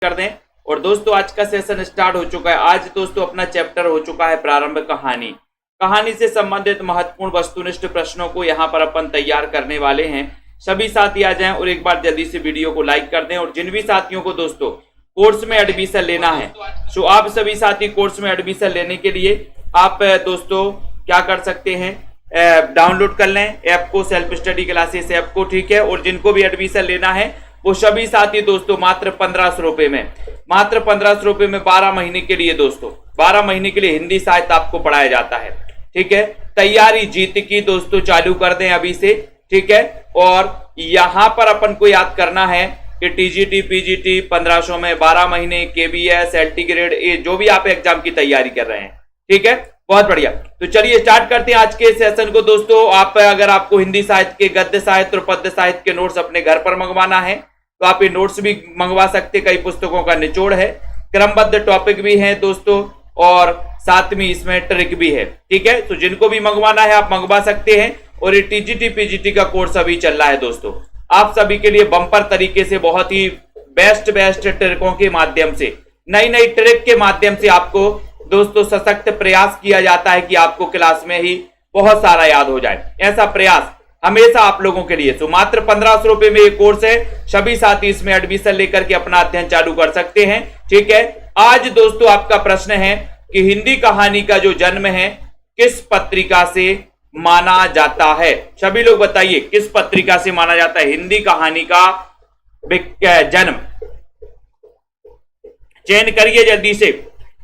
कर दें। और दोस्तों आज का सेशन स्टार्ट हो चुका है। आज दोस्तों अपना चैप्टर हो चुका है प्रारंभ कहानी। कहानी से संबंधित महत्वपूर्ण वस्तुनिष्ठ प्रश्नों को यहाँ पर अपन तैयार करने वाले हैं। सभी साथी आ जाएं और एक बार जल्दी से वीडियो को लाइक कर दें। और जिन भी साथियों को दोस्तों कोर्स में एडमिशन लेना है, तो आप सभी साथी कोर्स में एडमिशन लेने के लिए आप दोस्तों क्या कर सकते हैं, डाउनलोड कर लें ऐप को, सेल्फ स्टडी क्लासेस ऐप को, ठीक है। और जिनको भी एडमिशन लेना है वो सभी साथी दोस्तों मात्र 1500 रुपए में, मात्र 1500 रुपए में 12 महीने के लिए दोस्तों 12 महीने के लिए हिंदी साहित्य आपको पढ़ाया जाता है, ठीक है। तैयारी जीत की दोस्तों चालू कर दें अभी से, ठीक है। और यहां पर अपन को याद करना है कि टीजीटी पीजीटी 1500 में 12 महीने, केबीएस, एलटी ग्रेड ए, जो भी आप एग्जाम की तैयारी कर रहे हैं, ठीक है, बहुत बढ़िया। तो चलिए स्टार्ट करते हैं आज के सेशन को दोस्तों। आप अगर आपको हिंदी साहित्य के गद्य साहित्य और पद्य साहित्य के नोट्स अपने घर पर मंगवाना है तो आप ये नोट्स भी मंगवा सकते। कई पुस्तकों का निचोड़ है, क्रमबद्ध टॉपिक भी है दोस्तों, और साथ में इसमें ट्रिक भी है, ठीक है। तो जिनको भी मंगवाना है आप मंगवा सकते हैं। और ये टीजीटी पीजीटी का कोर्स अभी चल रहा है दोस्तों, आप सभी के लिए बम्पर तरीके से बहुत ही बेस्ट ट्रिकों के माध्यम से, नई नई ट्रिक के माध्यम से आपको दोस्तों सशक्त प्रयास किया जाता है कि आपको क्लास में ही बहुत सारा याद हो जाए। ऐसा प्रयास हमेशा आप लोगों के लिए। तो मात्र 1500 रुपए में ये कोर्स है। सभी साथी इसमें एडमिशन लेकर के अपना अध्ययन चालू कर सकते हैं, ठीक है। आज दोस्तों आपका प्रश्न है कि हिंदी कहानी का जो जन्म है किस पत्रिका से माना जाता है। सभी लोग बताइए किस पत्रिका से माना जाता है हिंदी कहानी का जन्म। चयन करिए जल्दी से।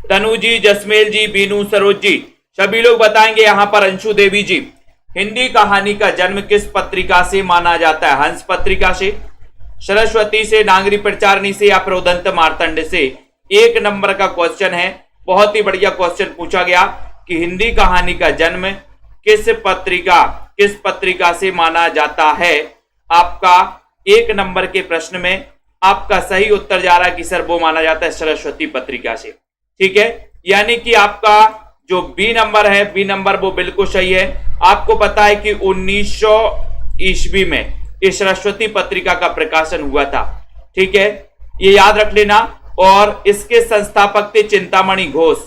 तनु जी, जसमेल जी, बीनू, सरोज जी, सभी लोग बताएंगे। यहां पर अंशु देवी जी, हिंदी कहानी का जन्म किस पत्रिका से माना जाता है? हंस पत्रिका से, सरस्वती से, नागरी प्रचारणी से, या फिर उदंत मार्तंड से? 1 नंबर का क्वेश्चन है, बहुत ही बढ़िया क्वेश्चन पूछा गया कि हिंदी कहानी का जन्म किस पत्रिका से माना जाता है। आपका 1 नंबर के प्रश्न में आपका सही उत्तर जा रहा है कि सर वो माना जाता है सरस्वती पत्रिका से, ठीक है। यानी कि आपका जो बी नंबर है, बी नंबर वो बिल्कुल सही है। आपको पता है कि 1900 ईस्वी में इस सरस्वती पत्रिका का प्रकाशन हुआ था, ठीक है, ये याद रख लेना। और इसके संस्थापक थे चिंतामणि घोष,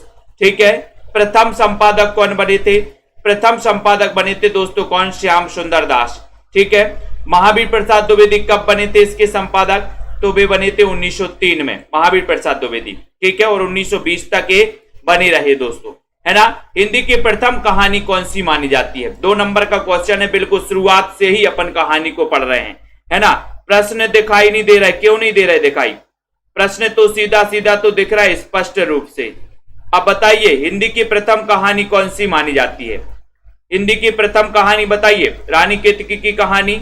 ठीक है। प्रथम संपादक कौन बने थे? प्रथम संपादक बने थे दोस्तों कौन? श्याम सुंदर दास, ठीक है। महावीर प्रसाद द्विवेदी कब बने थे इसके संपादक? तो वे बने थे 1903 में, महावीर प्रसाद द्विवेदी, ठीक है। और 1920 तक ये बने रहे दोस्तों, है ना। हिंदी की प्रथम कहानी कौन सी मानी जाती है? 2 नंबर का क्वेश्चन है, बिल्कुल शुरुआत से ही अपन कहानी को पढ़ रहे हैं, है ना। प्रश्न दिखाई नहीं दे रहा है, क्यों नहीं दे रहे दिखाई? प्रश्न तो सीधा सीधा तो दिख रहा है स्पष्ट रूप से। अब बताइए हिंदी की प्रथम कहानी कौन सी मानी जाती है? हिंदी की प्रथम कहानी बताइए। रानी केतकी की कहानी,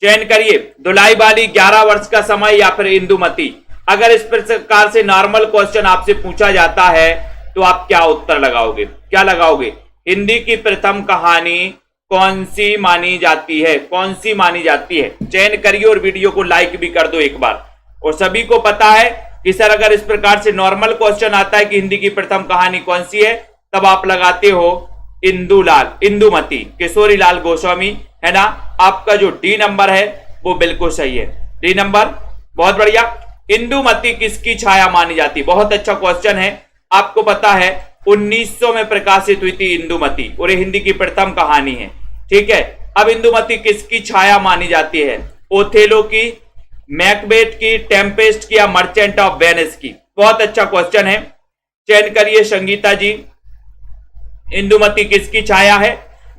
चयन करिए। धुलाई वाली, 11 वर्ष का समय, या फिर इंदुमती। अगर इस प्रकार से नॉर्मल क्वेश्चन आपसे पूछा जाता है तो आप क्या उत्तर लगाओगे? क्या लगाओगे? हिंदी की प्रथम कहानी कौन सी मानी जाती है? कौन सी मानी जाती है? चयन करिए और वीडियो को लाइक भी कर दो एक बार। और सभी को पता है कि सर अगर इस प्रकार से नॉर्मल क्वेश्चन आता है कि हिंदी की प्रथम कहानी कौन सी है, तब आप लगाते हो इंदुमती, किशोरी लाल गोस्वामी, है ना। आपका जो डी नंबर है वो बिल्कुल सही है, डी नंबर, बहुत बढ़िया। इंदुमती किसकी छाया मानी जाती? बहुत अच्छा क्वेश्चन है। आपको पता है 1900 में प्रकाशित हुई थी इंदुमती, और ये हिंदी की प्रथम कहानी है, ठीक है। अब इंदुमती किसकी छाया मानी जाती है? ओथेलो की, मैकबेथ की, टेम्पेस्ट की, या मर्चेंट ऑफ वेनिस की? बहुत अच्छा क्वेश्चन है। चयन करिए संगीता जी, इंदुमती किसकी छाया है?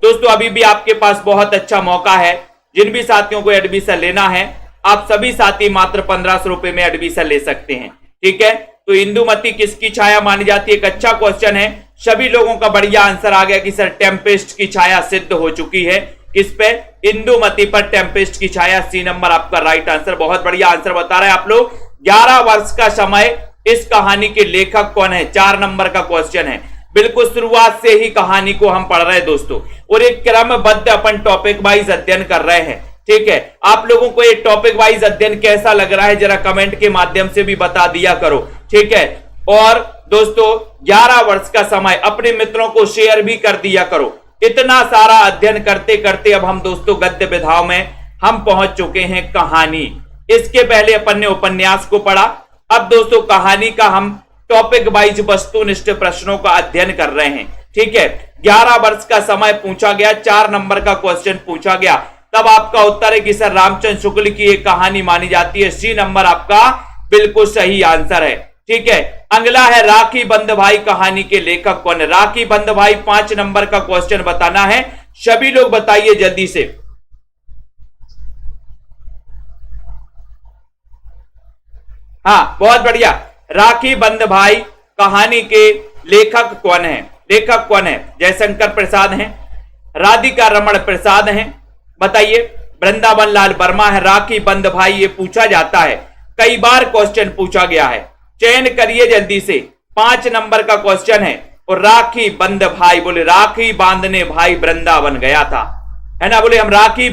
दोस्तों अभी भी आपके पास बहुत अच्छा मौका है। जिन भी साथियों को एडमिशन लेना है आप सभी साथी मात्र 1500 रुपए में एडमिशन ले सकते हैं, ठीक है। तो इंदुमती किसकी छाया मानी जाती है? एक अच्छा क्वेश्चन है। सभी लोगों का बढ़िया आंसर आ गया कि सर टेम्पेस्ट की छाया सिद्ध हो चुकी है। किस पे? इंदुमती पर टेम्पेस्ट की छाया। सी नंबर आपका राइट आंसर। बहुत बढ़िया आंसर बता रहे हैं आप लोग। 11 वर्ष का समय, इस कहानी के लेखक कौन है? 4 नंबर का क्वेश्चन है। बिल्कुल शुरुआत से ही कहानी को हम पढ़ रहे हैं दोस्तों, और एक क्रमबद्ध अपन टॉपिक वाइज अध्ययन कर रहे हैं, ठीक है। आप लोगों को ये टॉपिक वाइज अध्ययन कैसा लग रहा है जरा कमेंट के माध्यम से भी बता दिया करो, ठीक है। और दोस्तों 11 वर्ष का समय अपने मित्रों को शेयर भी कर दिया करो। इतना सारा अध्ययन करते करते अब हम दोस्तों गद्य विधाओं में हम पहुंच चुके हैं कहानी। इसके पहले अपन ने उपन्यास को पढ़ा। अब दोस्तों कहानी का हम टॉपिक वाइज वस्तुनिष्ठ प्रश्नों का अध्ययन कर रहे हैं। ठीक है, 11 वर्ष का समय पूछा गया, 4 नंबर का क्वेश्चन पूछा गया, तब आपका उत्तर है कि सर रामचंद्र शुक्ल की एक कहानी मानी जाती है। सी नंबर आपका बिल्कुल सही आंसर है। ठीक है, अगला है राखी बंध भाई कहानी के लेखक कौन है? राखी बंध भाई 5 नंबर का क्वेश्चन बताना है, सभी लोग बताइए जल्दी से। हाँ बहुत बढ़िया, राखी बंध भाई कहानी के लेखक कौन है? लेखक कौन है? जयशंकर प्रसाद हैं, राधिका रमण प्रसाद हैं, बताइए। वृंदावन लाल वर्मा है। राखी बंध भाई ये पूछा जाता है, कई बार क्वेश्चन पूछा गया है, चयन करिए जल्दी से। 5 नंबर का क्वेश्चन है। और राखी बंध भाई बोले राखी बांधने भाई वृंदावन गया था, है ना? बोले हम राखी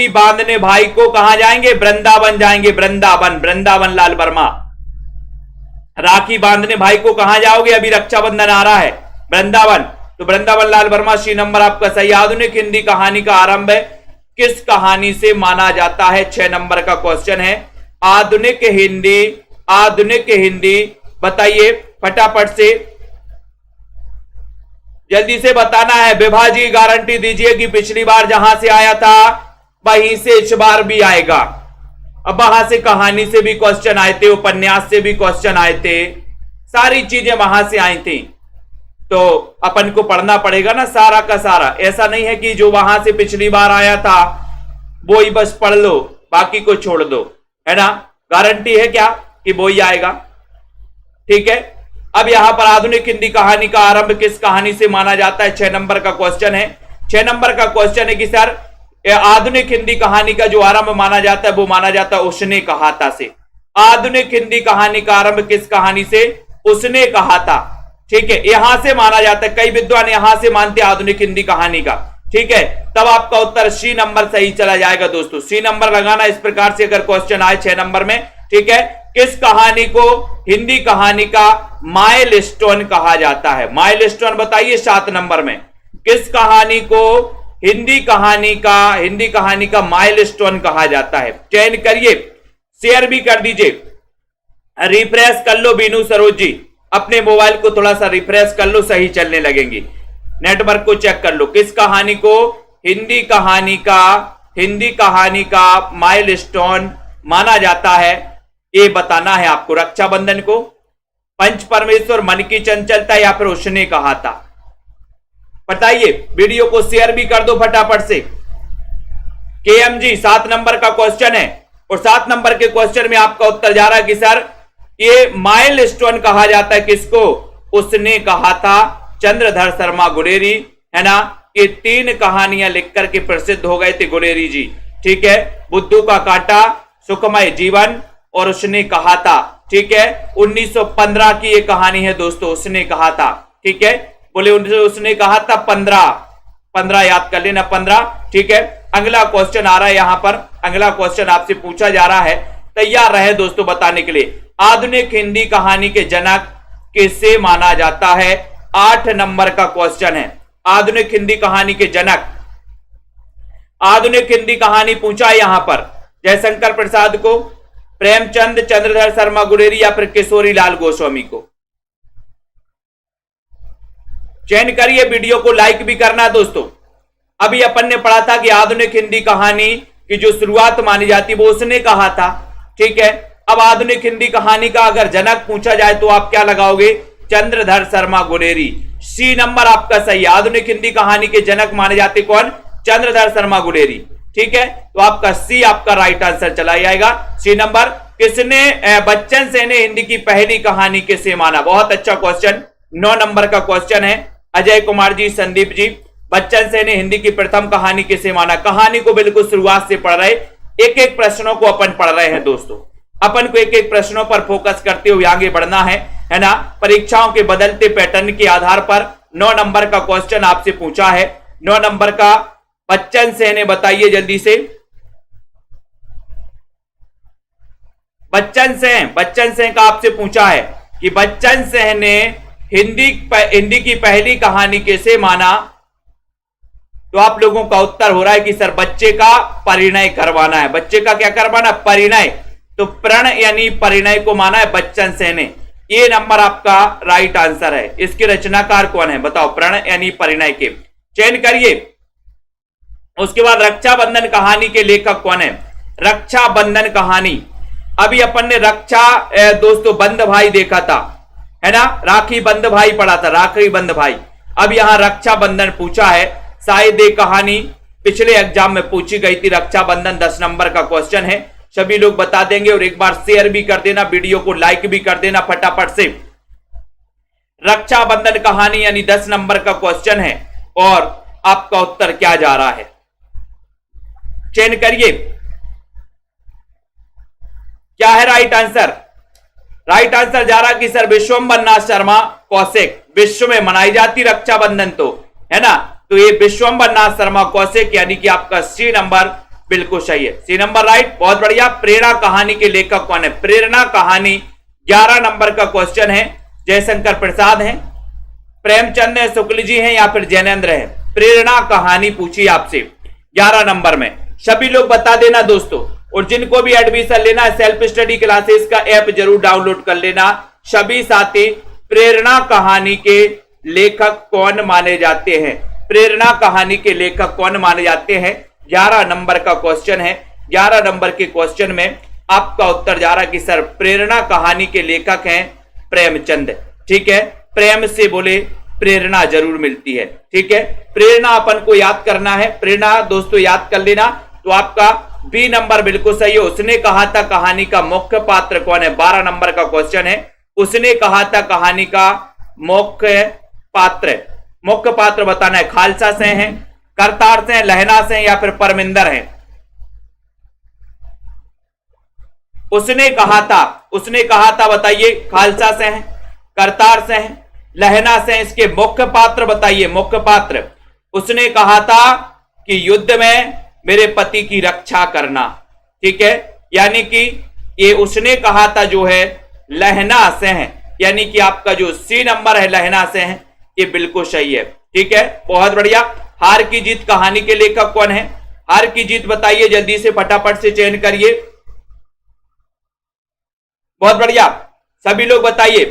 बांधने भाई को कहां जाएंगे? वृंदावन जाएंगे, वृंदावन। वृंदावन लाल वर्मा, राखी बांधने भाई को कहां जाओगे? अभी रक्षाबंधन आ रहा है, वृंदावन। तो वृंदावन लाल वर्मा सी नंबर आपका सही। आधुनिक हिंदी कहानी का आरंभ किस कहानी से माना जाता है? 6 नंबर का क्वेश्चन है। आधुनिक हिंदी बताइए फटाफट से, जल्दी से बताना है। विभा जी गारंटी दीजिए कि पिछली बार जहां से आया था वहीं से इस बार भी आएगा। अब वहां से कहानी से भी क्वेश्चन आए थे, उपन्यास से भी क्वेश्चन आए थे, सारी चीजें वहां से आई थी, तो अपन को पढ़ना पड़ेगा ना सारा का सारा। ऐसा नहीं है कि जो वहां से पिछली बार आया था वो ही बस पढ़ लो, बाकी को छोड़ दो, है ना? गारंटी है क्या कि वो ही आएगा? ठीक है, अब यहां पर आधुनिक हिंदी कहानी का आरंभ किस कहानी से माना जाता है? 6 नंबर का क्वेश्चन है। 6 नंबर का क्वेश्चन है कि सर आधुनिक हिंदी कहानी का जो आरंभ माना जाता है वो माना जाता है उसने कहा था से। आधुनिक हिंदी कहानी का आरंभ किस कहानी से? उसने कहा था। ठीक है, यहां से माना जाता है, कई विद्वान यहां से मानते हैं आधुनिक हिंदी कहानी का। ठीक है, तब आपका उत्तर सी नंबर सही चला जाएगा दोस्तों। सी नंबर लगाना इस प्रकार से अगर क्वेश्चन आए 6 नंबर में। ठीक है, किस कहानी को हिंदी कहानी का माइलस्टोन कहा जाता है? माइलस्टोन बताइए 7 नंबर में। किस कहानी को हिंदी कहानी का माइलस्टोन कहा जाता है? चयन करिए, शेयर भी कर दीजिए, रिफ्रेश कर लो। बीनू सरोज जी अपने मोबाइल को थोड़ा सा रिफ्रेश कर लो, सही चलने लगेंगी। नेटवर्क को चेक कर लो। किस कहानी को हिंदी कहानी का माइलस्टोन माना जाता है, ये बताना है आपको। रक्षाबंधन को, पंच परमेश्वर, मन की चंचलता, या फिर उसने कहा था? बताइए, वीडियो को शेयर भी कर दो फटाफट से। केएम जी 7 नंबर का क्वेश्चन है, और 7 नंबर के क्वेश्चन में आपका उत्तर जा रहा है कि सर ये माइलस्टोन कहा जाता है किसको? उसने कहा था चंद्रधर शर्मा गुलेरी, है ना? ये 3 कहानियां लिख करके प्रसिद्ध हो गए थे गुलेरी जी। ठीक है, बुद्धू का कांटा, सुखमय जीवन और उसने कहा था। ठीक है, 1915 की ये कहानी है दोस्तों, उसने कहा था। ठीक है, बोले उसने कहा था 15 याद कर लेना, 15। ठीक है, अगला क्वेश्चन आ रहा है यहां पर, अगला क्वेश्चन आपसे पूछा जा रहा है, तैयार रहे दोस्तों बताने के लिए। आधुनिक हिंदी कहानी के जनक किसे माना जाता है? 8 नंबर का क्वेश्चन है। आधुनिक हिंदी कहानी के जनक, आधुनिक हिंदी कहानी पूछा है यहां पर जयशंकर प्रसाद को, प्रेमचंद, चंद्रधर शर्मा गुलेरी, या फिर किशोरी लाल गोस्वामी को? चयन करिए, वीडियो को लाइक भी करना दोस्तों। अभी अपन ने पढ़ा था कि आधुनिक हिंदी कहानी की जो शुरुआत मानी जाती है वो उसने कहा था। ठीक है, अब आधुनिक हिंदी कहानी का अगर जनक पूछा जाए तो आप क्या लगाओगे? चंद्रधर शर्मा गुलेरी। सी नंबर आपका सही। आधुनिक हिंदी कहानी के जनक माने जाते कौन? चंद्रधर शर्मा गुलेरी। ठीक है, तो आपका सी आपका राइट आंसर चला जाएगा, सी नंबर। किसने बच्चन सेन ने हिंदी की पहली कहानी किसे माना? बहुत अच्छा क्वेश्चन, 9 नंबर का क्वेश्चन है। अजय कुमार जी, संदीप जी, बच्चन सेन ने हिंदी की प्रथम कहानी किसे माना? कहानी को बिल्कुल शुरुआत से पढ़ रहे, एक एक प्रश्नों को अपन पढ़ रहे हैं दोस्तों। अपन को एक एक प्रश्नों पर फोकस करते हुए आगे बढ़ना है ना? परीक्षाओं के बदलते पैटर्न के आधार पर 9 नंबर का क्वेश्चन आपसे पूछा है। 9 नंबर का बच्चन सेन ने, बताइए जल्दी से। बच्चन सेन का आपसे पूछा है कि बच्चन सेन ने हिंदी की पहली कहानी किसे माना? तो आप लोगों का उत्तर हो रहा है कि सर बच्चे का परिणय करवाना है। बच्चे का क्या करवाना? परिणय। तो प्रण यानी परिणय को माना है बच्चन सेन ने। ये नंबर आपका राइट आंसर है। इसके रचनाकार कौन है बताओ? प्रण यानी परिणय के। चयन करिए। उसके बाद रक्षाबंधन कहानी के लेखक कौन है? रक्षाबंधन कहानी, अभी अपन ने रक्षा दोस्तों बंध भाई देखा था, है ना, राखी बंध भाई पढ़ा था, राखी बंध भाई। अब यहां रक्षाबंधन पूछा है। शायद ये कहानी पिछले एग्जाम में पूछी गई थी। रक्षाबंधन 10 नंबर का क्वेश्चन है। सभी लोग बता देंगे और एक बार शेयर भी कर देना, वीडियो को लाइक भी कर देना फटाफट से। रक्षाबंधन कहानी यानी 10 नंबर का क्वेश्चन है और आपका उत्तर क्या जा रहा है? चयन करिए। क्या है राइट आंसर? राइट आंसर जा रहा कि सर विश्वंभर नाथ शर्मा कौशिक। विश्व में मनाई जाती रक्षाबंधन तो, है ना, तो ये विश्वंभर नाथ शर्मा कौशिक यानी कि आपका सी नंबर बिल्कुल सही है। सी नंबर राइट, बहुत बढ़िया। प्रेरणा कहानी के लेखक कौन है? प्रेरणा कहानी 11 नंबर का क्वेश्चन है। जयशंकर प्रसाद हैं, प्रेमचंद है, शुक्ल जी हैं या फिर जैनेन्द्र है? प्रेरणा कहानी पूछी आपसे 11 नंबर में। सभी लोग बता देना दोस्तों। और जिनको भी एडमिशन लेना है सेल्फ स्टडी क्लासेस का ऐप जरूर डाउनलोड कर लेना। सभी साथी, प्रेरणा कहानी के लेखक कौन माने जाते हैं? प्रेरणा कहानी के लेखक कौन माने जाते हैं? 11 नंबर का क्वेश्चन है। 11 नंबर के क्वेश्चन में आपका उत्तर जा रहा कि सर प्रेरणा कहानी के लेखक हैं प्रेमचंद। ठीक है, प्रेम से बोले प्रेरणा जरूर मिलती है। ठीक है, प्रेरणा अपन को याद करना है। प्रेरणा दोस्तों याद कर लेना। तो आपका बी नंबर बिल्कुल सही है। उसने कहा था कहानी का मुख्य पात्र कौन है? 12 नंबर का क्वेश्चन है। उसने कहा था कहानी का मुख्य पात्र बताना है। खालसा से हैं, करतार से हैं, लहना से हैं या फिर परमिंदर हैं? उसने कहा था बताइए। खालसा से हैं, करतार से हैं, लहना से हैं। इसके मुख्य पात्र बताइए। मुख्य पात्र, उसने कहा था कि युद्ध में मेरे पति की रक्षा करना। ठीक है, यानी कि ये उसने कहा था जो है लहना से हैं, यानी कि आपका जो सी नंबर है लहना से हैं, ये बिल्कुल सही है। ठीक है, बहुत बढ़िया। हार की जीत कहानी के लेखक कौन है? हार की जीत बताइए जल्दी से, फटाफट से चयन करिए। बहुत बढ़िया, सभी लोग बताइए,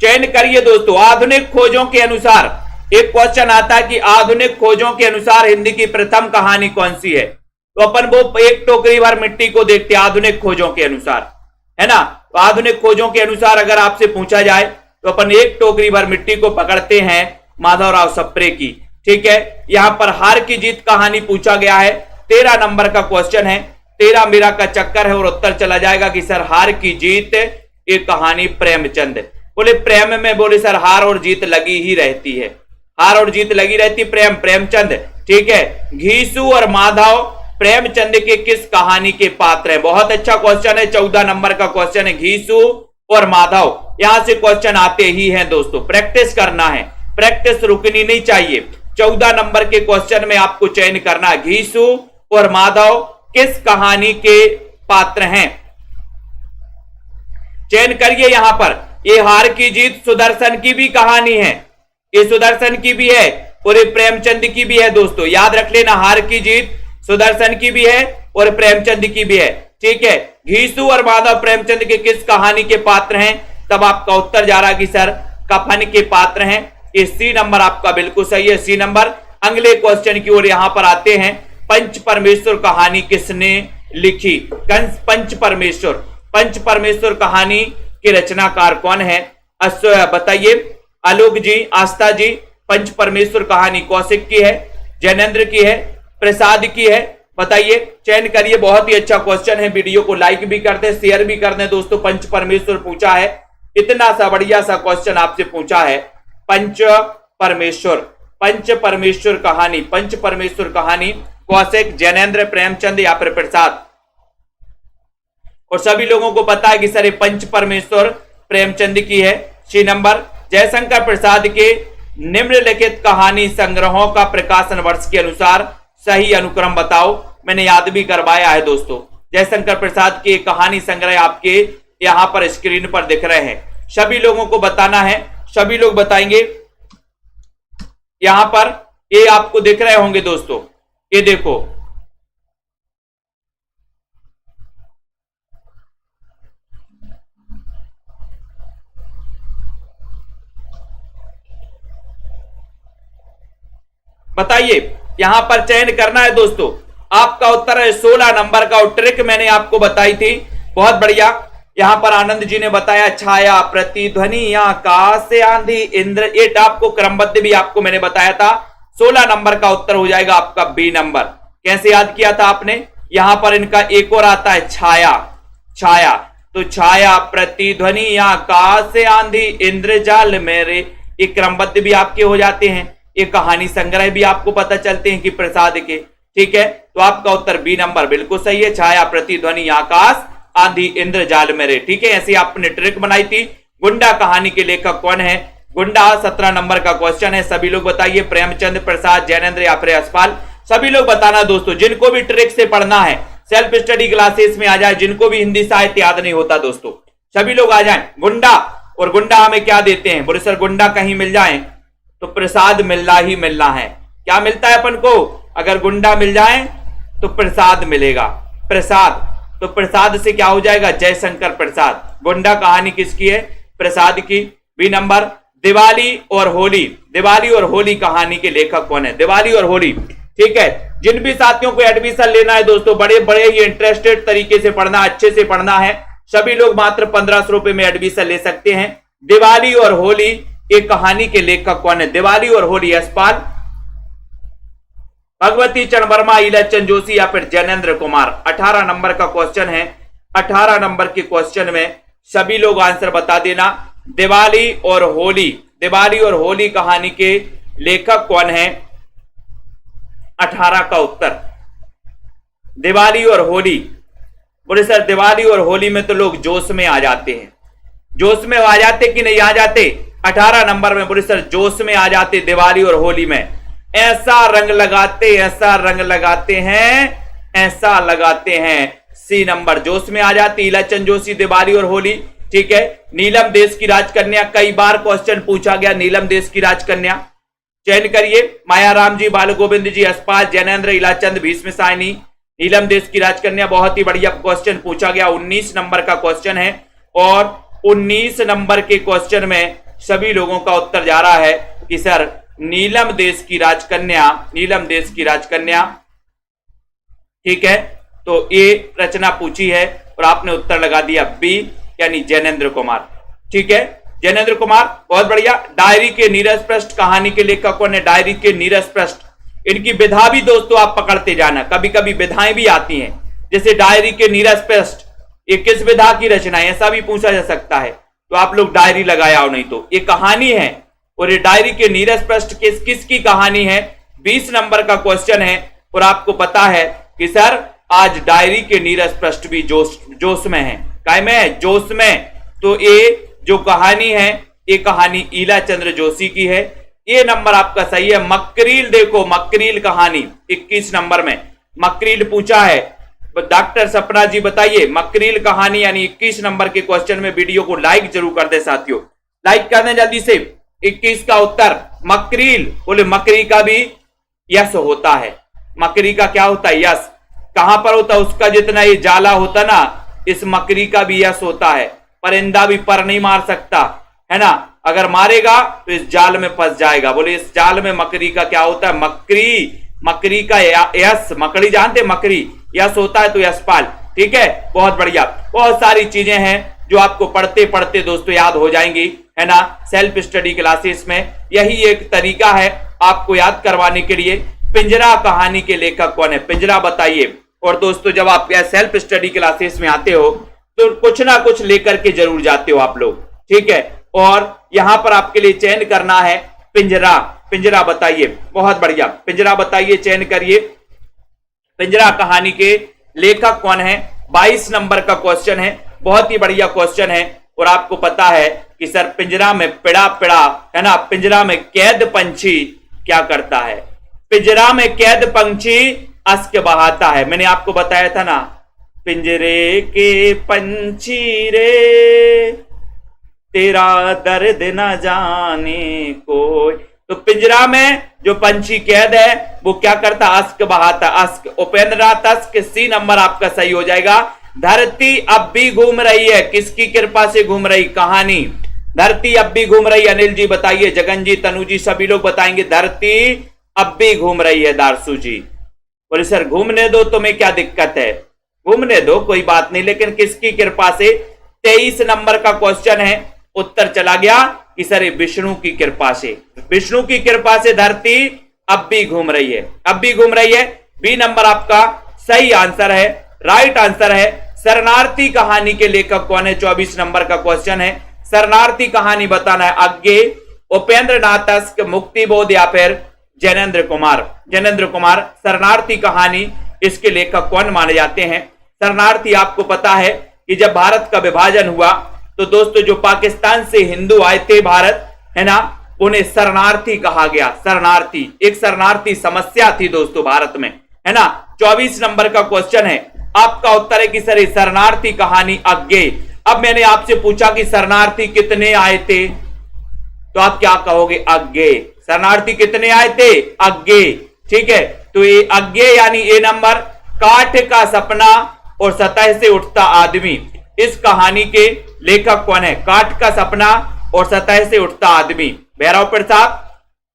चयन करिए दोस्तों। आधुनिक खोजों के अनुसार एक क्वेश्चन आता है कि आधुनिक खोजों के अनुसार हिंदी की प्रथम कहानी कौन सी है? तो अपन वो एक टोकरी भर मिट्टी को देखते हैं आधुनिक खोजों के अनुसार, है ना। तो आधुनिक खोजों के अनुसार अगर आपसे पूछा जाए तो अपन एक टोकरी भर मिट्टी को पकड़ते हैं माधवराव सप्रे की। ठीक है, यहां पर हार की जीत कहानी पूछा गया है। 13 नंबर का क्वेश्चन है। 13 मेरा का चक्कर है और उत्तर चला जाएगा कि सर हार की जीत ये कहानी प्रेमचंद। बोले प्रेम में बोले सर हार और जीत लगी ही रहती है, हार और जीत लगी रहती। प्रेमचंद। ठीक है, घीसू और माधव प्रेमचंद के किस कहानी के पात्र हैं? बहुत अच्छा क्वेश्चन है। 14 नंबर का क्वेश्चन है। घीसू और माधव, यहां से क्वेश्चन आते ही हैं दोस्तों, प्रैक्टिस करना है, प्रैक्टिस रुकनी नहीं चाहिए। 14 नंबर के क्वेश्चन में आपको चयन करना है घीसू और माधव किस कहानी के पात्र हैं? चयन करिए। यहां पर ये हार की जीत सुदर्शन की भी कहानी है, ये सुदर्शन की भी है और ये प्रेमचंद की भी है दोस्तों, याद रख लेना। हार की जीत सुदर्शन की भी है और प्रेमचंद की भी है। ठीक है, घीसू और माधव प्रेमचंद के किस कहानी के पात्र हैं? तब आपका उत्तर जा रहा कि सर कफन के पात्र हैं। ये सी नंबर आपका बिल्कुल सही है, सी नंबर। अगले क्वेश्चन की ओर यहां पर आते हैं। पंच परमेश्वर कहानी किसने लिखी? पंच परमेश्वर कहानी के रचनाकार कौन है? बताइए। आलोक जी, आस्था जी। पंच परमेश्वर कहानी कौशिक की है, जैनेन्द्र की है, प्रसाद की है? बताइए, चयन करिए। बहुत ही अच्छा क्वेश्चन है। वीडियो को लाइक भी कर दें, शेयर भी कर दें दोस्तों। पंच परमेश्वर पूछा है, इतना सा बढ़िया सा क्वेश्चन आपसे पूछा है। पंच परमेश्वर कहानी कौशिक, जैनेन्द्र, प्रेमचंद या फिर प्रसाद? और सभी लोगों को पता है कि सर ये पंच परमेश्वर प्रेमचंद की है, सी नंबर। जयशंकर प्रसाद के निम्नलिखित कहानी संग्रहों का प्रकाशन वर्ष के अनुसार सही अनुक्रम बताओ। मैंने याद भी करवाया है दोस्तों। जयशंकर प्रसाद के कहानी संग्रह आपके यहां पर स्क्रीन पर दिख रहे हैं। सभी लोगों को बताना है, सभी लोग बताएंगे। यहां पर ये आपको दिख रहे होंगे दोस्तों, ये देखो, बताइए, यहां पर चयन करना है दोस्तों। आपका उत्तर है 16 नंबर का। ट्रिक मैंने आपको बताई थी, बहुत बढ़िया। यहां पर आनंद जी ने बताया छाया, प्रतिध्वनि, आकाश, आंधी, इंद्र, ये आपको क्रमबद्ध भी आपको मैंने बताया था। 16 नंबर का उत्तर हो जाएगा आपका बी नंबर। कैसे याद किया था आपने? यहां पर इनका एक और आता है छाया, छाया, तो छाया, प्रतिध्वनि, आकाश, आंधी, इंद्रजाल मेरे, ये क्रमबद्ध भी आपके हो जाते हैं। ये कहानी संग्रह भी आपको पता चलते हैं कि प्रसाद के, ठीक है। तो आपका उत्तर बी नंबर बिल्कुल सही है, छाया, प्रतिध्वनि, आकाश, आंधी, इंद्रजाल मेरे, ठीक है। ऐसे आपने ट्रिक बनाई थी। गुंडा कहानी के लेखक कौन है? गुंडा 17 नंबर का क्वेश्चन है। सभी लोग बताइए, प्रेमचंद, प्रसाद, जैनेन्द्र या फिर यशपाल, सभी लोग बताना दोस्तों। जिनको भी ट्रिक से पढ़ना है सेल्फ स्टडी क्लासेस में आ जाए, जिनको भी हिंदी साहित्य याद नहीं होता दोस्तों, सभी लोग आ जाए। गुंडा, और गुंडा हमें क्या देते हैं? बोले सर गुंडा कहीं मिल जाए तो प्रसाद मिलना ही मिलना है। क्या मिलता है अपन को? अगर गुंडा मिल जाए तो प्रसाद मिलेगा, प्रसाद। तो प्रसाद से क्या हो जाएगा? जयशंकर प्रसाद। गुंडा कहानी किसकी है? प्रसाद की। B number. दिवाली और होली, दिवाली और होली कहानी के लेखक कौन है? दिवाली और होली, ठीक है। जिन भी साथियों को एडमिशन लेना है दोस्तों, बड़े बड़े ही इंटरेस्टेड तरीके से पढ़ना, अच्छे से पढ़ना है, सभी लोग मात्र 1500 रुपए में एडमिशन ले सकते हैं। दिवाली और होली एक कहानी के लेखक कौन है? दिवाली और होली, यशपाल, भगवती चरण वर्मा, इलाचंद जोशी या फिर जैनेन्द्र कुमार। 18 नंबर का क्वेश्चन है। 18 नंबर के क्वेश्चन में सभी लोग आंसर बता देना। दिवाली और होली, दिवाली और होली कहानी के लेखक कौन है? 18 का उत्तर दिवाली और होली। बोले सर दिवाली और होली में तो लोग जोश में आ जाते हैं, जोश में आ जाते कि नहीं आ जाते? 18 नंबर में बोले सर जोश में आ जाते दिवाली और होली में। ऐसा रंग लगाते, ऐसा रंग लगाते हैं, ऐसा लगाते हैं। सी नंबर, जोश में आ जाती। इलाचंद जोशी, दिवाली और होली, ठीक है। नीलम देश की राजकन्या, कई बार क्वेश्चन पूछा गया नीलम देश की राजकन्या, चयन करिए। मायाराम जी, बाल गोविंद जी, यशपाल, जैनेन्द्र, इलाचंद, भीष्म सायनी, नीलम देश की राजकन्या, बहुत ही बढ़िया क्वेश्चन पूछा गया। 19 नंबर का क्वेश्चन है और 19 नंबर के क्वेश्चन में सभी लोगों का उत्तर जा रहा है कि सर नीलम देश की राजकन्या, नीलम देश की राजकन्या, ठीक है। तो ये रचना पूछी है और आपने उत्तर लगा दिया बी, यानी जैनेन्द्र कुमार, ठीक है। जैनेन्द्र कुमार, बहुत बढ़िया। डायरी के नीरज पृष्ठ कहानी के लेखक कौन है? डायरी के नीरज पृष्ठ, इनकी विधा भी दोस्तों आप पकड़ते जाना, कभी कभी विधाएं भी आती हैं, जैसे डायरी के नीरज पृष्ठ, ये किस विधा की रचना है, ऐसा भी पूछा जा सकता है। तो आप लोग डायरी लगाया हो, नहीं तो ये कहानी है और ये डायरी के नीरज पृष्ठ किसकी कहानी है? 20 नंबर का क्वेश्चन है और आपको पता है कि सर आज डायरी के नीरज पृष्ठ भी जोश में है। काय में है? जोश में। तो ये जो कहानी है, ये कहानी ईलाचंद्र जोशी की है। ये नंबर आपका सही है। मकरील, देखो मकरील कहानी 21 नंबर में मकरील पूछा है। डॉक्टर सपना जी बताइए, मकरील कहानी यानी 21 नंबर के क्वेश्चन में वीडियो को लाइक जरूर कर दे साथियों, लाइक कर दें जल्दी से। 21 का उत्तर मकरील। बोले मकरी का भी यश होता है, मकरी का क्या होता है? यश। कहां पर होता है? उसका जितना ये जाला होता ना, इस मकरी का भी यश होता है। परिंदा भी पर नहीं मार सकता है ना, अगर मारेगा तो इस जाल में फंस जाएगा। बोले इस जाल में मकरी का क्या होता है? मकरी, मकरी का यश, मकड़ी जानते? मकरी यश होता है, तो यशपाल, ठीक है। बहुत बढ़िया। बहुत सारी चीजें हैं जो आपको पढ़ते पढ़ते दोस्तों याद हो जाएंगी, है ना, सेल्फ स्टडी क्लासेस में। यही एक तरीका है आपको याद करवाने के लिए। पिंजरा कहानी के लेखक कौन है? पिंजरा बताइए। और दोस्तों जब आप सेल्फ स्टडी क्लासेस में आते हो तो कुछ ना कुछ लेकर के जरूर जाते हो आप लोग, ठीक है। और यहां पर आपके लिए चयन करना है पिंजरा। पिंजरा बताइए, बहुत बढ़िया, पिंजरा बताइए, चयन करिए। पिंजरा कहानी के लेखक कौन है? 22 नंबर का क्वेश्चन है, बहुत ही बढ़िया क्वेश्चन है। और आपको पता है कि सर पिंजरा में पिड़ा पिड़ा, है ना, पिंजरा में कैद पंछी क्या करता है? पिंजरा में कैद पंछी अश्क बहाता है। मैंने आपको बताया था ना, पिंजरे के पंछी रे तेरा दर्द न जाने कोई, तो पिंजरा में जो पंछी कैद है वो क्या करता, अस्क बहाता, अस्क। उपेंद्रनाथ अस्क, सी नंबर आपका सही हो जाएगा। धरती अब भी घूम रही है, किसकी कृपा से घूम रही, कहानी। धरती अब भी घूम रही, अनिल जी बताइए, जगन जी, तनु जी, सभी लोग बताएंगे धरती अब भी घूम रही है। दारसू जी बोले सर घूमने दो, तुम्हें क्या दिक्कत है, घूमने दो कोई बात नहीं, लेकिन किसकी कृपा से। 23 नंबर का क्वेश्चन है, उत्तर चला गया कि सर विष्णु की कृपा से, विष्णु की कृपा से धरती अब भी घूम रही है, अब भी घूम रही है। बी नंबर आपका सही आंसर है, राइट आंसर है। शरणार्थी कहानी के लेखक कौन है, 24 नंबर का क्वेश्चन है। शरणार्थी कहानी बताना है, आगे उपेंद्र नाथ, मुक्तिबोध या फिर जैनेन्द्र कुमार। जैनेन्द्र कुमार, शरणार्थी कहानी इसके लेखक कौन माने जाते हैं। शरणार्थी आपको पता है कि जब भारत का विभाजन हुआ तो दोस्तों जो पाकिस्तान से हिंदू आए थे भारत, है ना, उन्हें शरणार्थी कहा गया। शरणार्थी, एक शरणार्थी समस्या थी दोस्तों भारत में, है ना। 24 नंबर का क्वेश्चन है, आपका उत्तर है कि सर शरणार्थी कहानी आगे। अब मैंने आपसे पूछा कि शरणार्थी कितने आए थे, तो आप क्या कहोगे, आगे। शरणार्थी कितने आए थे, आगे, ठीक है। तो ये आगे यानी ए नंबर, काठ का सपना और सतह से उठता आदमी, इस कहानी के लेखक कौन है, काठ का सपना और सतह से उठता आदमी। भैरव प्रसाद,